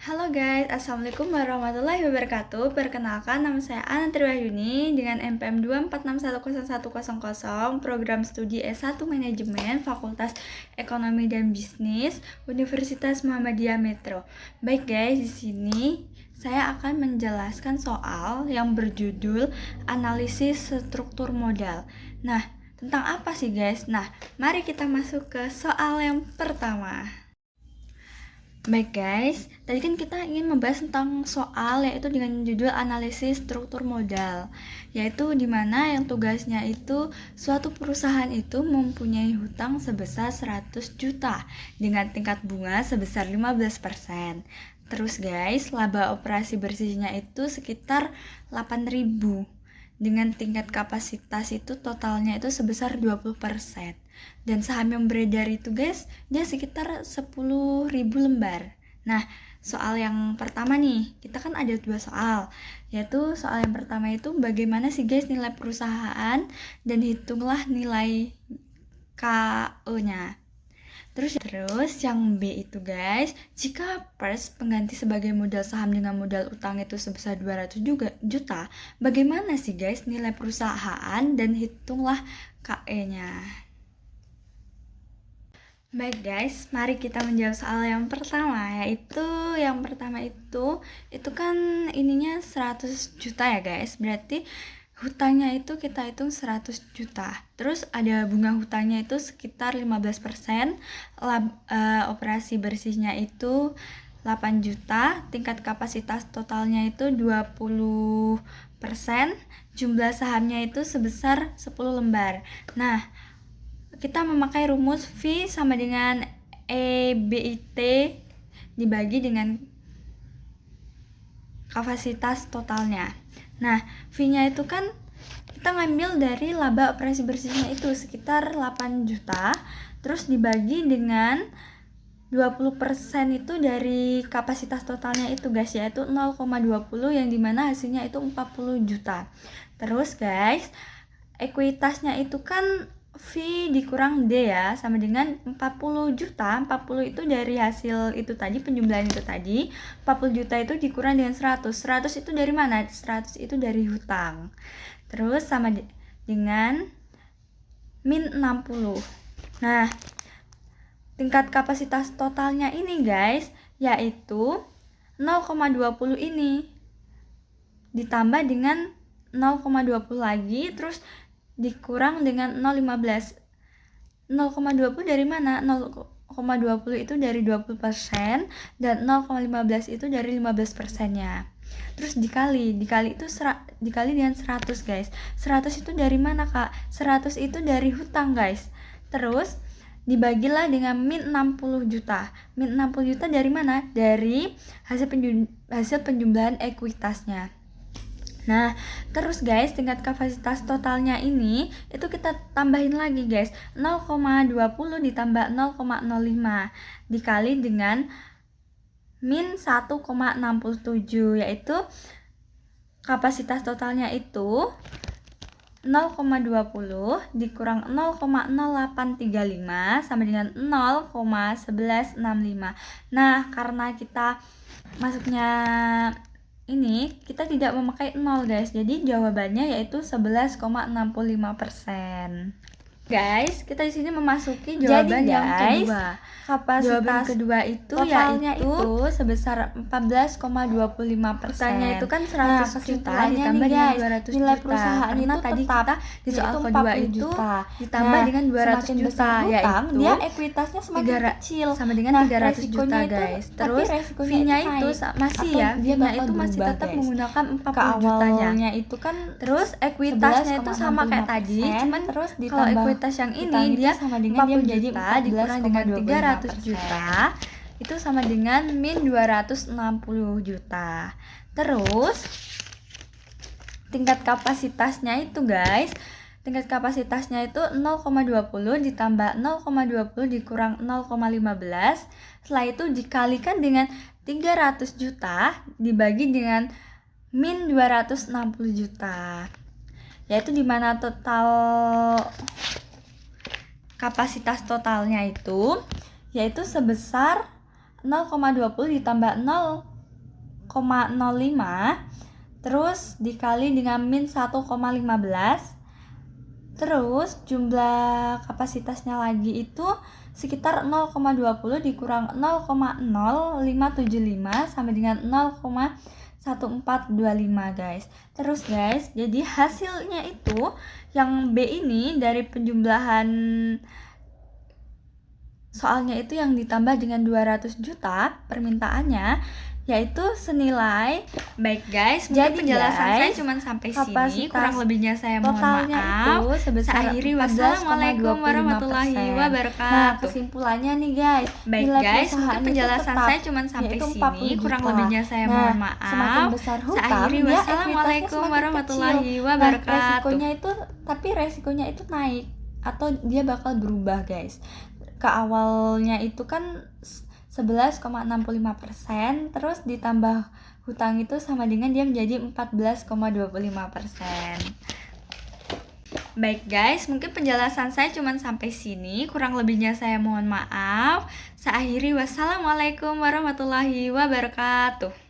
Halo guys, Assalamualaikum warahmatullahi wabarakatuh. Perkenalkan, nama saya Ana Triwahyuni dengan NPM 2461010, program studi S1 Manajemen, Fakultas Ekonomi dan Bisnis, Universitas Muhammadiyah Metro. Baik guys, di sini saya akan menjelaskan soal yang berjudul analisis struktur modal. Nah, tentang apa sih guys? Nah, mari kita masuk ke soal yang pertama. Baik guys, tadi kan kita ingin membahas tentang soal yaitu dengan judul analisis struktur modal, yaitu dimana yang tugasnya itu suatu perusahaan itu mempunyai hutang sebesar 100 juta dengan tingkat bunga sebesar 15%. Terus guys, laba operasi bersihnya itu sekitar 8.000 dengan tingkat kapasitas itu totalnya itu sebesar 20%. Dan saham yang beredar itu guys, dia sekitar 10.000 lembar. Nah, soal yang pertama nih, kita kan ada dua soal, yaitu soal yang pertama itu bagaimana sih guys nilai perusahaan dan hitunglah nilai KO-nya. Terus yang B itu guys, jika pers pengganti sebagai modal saham dengan modal utang itu sebesar 200 juta, bagaimana sih guys nilai perusahaan dan hitunglah KE-nya. Baik guys, mari kita menjawab soal yang pertama, yaitu yang pertama itu kan ininya 100 juta ya guys, berarti hutangnya itu kita hitung 100 juta. Terus ada bunga hutangnya itu sekitar 15%, operasi bersihnya itu 8 juta, tingkat kapasitas totalnya itu 20%, jumlah sahamnya itu sebesar 10 lembar. Nah, kita memakai rumus V sama dengan EBIT dibagi dengan kapasitas totalnya. Nah, V-nya itu kan kita ngambil dari laba operasi bersihnya itu sekitar 8 juta, terus dibagi dengan 20% itu dari kapasitas totalnya itu guys, yaitu 0,20 yang dimana hasilnya itu 40 juta. Terus guys, ekuitasnya itu kan V dikurang D ya, sama dengan 40 juta. 40 itu dari hasil itu tadi, penjumlahan itu tadi. 40 juta itu dikurang dengan 100. 100 itu dari mana? 100 itu dari hutang. Terus sama dengan min 60. Nah, tingkat kapasitas totalnya ini guys, yaitu 0,20 ini ditambah dengan 0,20 lagi, terus dikurang dengan 0,15. 0,20 dari mana? 0,20 itu dari 20% dan 0,15 itu dari 15%-nya. Terus dikali itu dikali dengan 100 guys. 100 itu dari mana kak? 100 itu dari hutang guys. Terus dibagilah dengan min 60 juta. Min 60 juta dari mana? Dari hasil penjumlahan ekuitasnya. Nah, terus guys, tingkat kapasitas totalnya ini itu kita tambahin lagi guys. 0,20 ditambah 0,05 dikali dengan min 1,67, yaitu kapasitas totalnya itu 0,20 dikurang 0,0835 sama dengan 0,1165. Nah, karena kita masuknya ini kita tidak memakai 0 guys, jadi jawabannya yaitu 11,65%. Guys, kita di sini memasuki jawaban yang kedua. Kapasitas kedua itu yaitu sebesar 14,25%. Pertanyaan itu kan 100 juta ditambah dengan 200 nilai juta. perusahaan Karena itu tadi tetap kita di soal kedua itu ditambah dengan 200 juta, yaitu dia ekuitasnya semakin kecil sama dengan 300 juta guys. Terus V-nya itu masih ya, V-nya itu masih tetap menggunakan 40 jutanya. itu kan Terus ekuitasnya itu sama kayak tadi, cuman terus kalau ekuitas yang ini dia sama dengan 40 juta dikurang dengan 300 juta itu sama dengan min 260 juta. Terus tingkat kapasitasnya itu guys, tingkat kapasitasnya itu 0,20 ditambah 0,20 dikurang 0,15. Setelah itu dikalikan dengan 300 juta dibagi dengan min 260 juta, yaitu dimana total kapasitas totalnya itu yaitu sebesar 0,20 ditambah 0,15 terus dikali dengan min 1,15, terus jumlah kapasitasnya lagi itu sekitar 0,20 dikurang 0,0575 sama dengan 0,1425 guys. Terus guys, jadi hasilnya itu yang B ini dari penjumlahan soalnya itu yang ditambah dengan 200 juta permintaannya, yaitu senilai. Baik guys, Jadi mungkin penjelasan guys, saya cuma sampai sini. kapasitas Kurang lebihnya saya mohon totalnya maaf. itu sebesar Saya akhiri. 14,25%. Wassalamualaikum warahmatullahi Nah, wabarakatuh. kesimpulannya nih guys, Baik nilai guys, perusahaan mungkin itu penjelasan tetap, saya cuma sampai yaitu sini. 40 Kurang juta. lebihnya saya Nah, mohon maaf. semakin besar Saya hutang, akhiri. dia Wassalamualaikum ekuitasnya semakin warahmatullahi kecil. wabarakatuh. Resikonya itu naik atau dia bakal berubah guys. Ke awalnya itu kan 11,65%, terus ditambah hutang itu sama dengan dia menjadi 14,25%. Baik guys, mungkin penjelasan saya cuma sampai sini. Kurang lebihnya saya mohon maaf. Saya akhiri. Wassalamualaikum warahmatullahi wabarakatuh.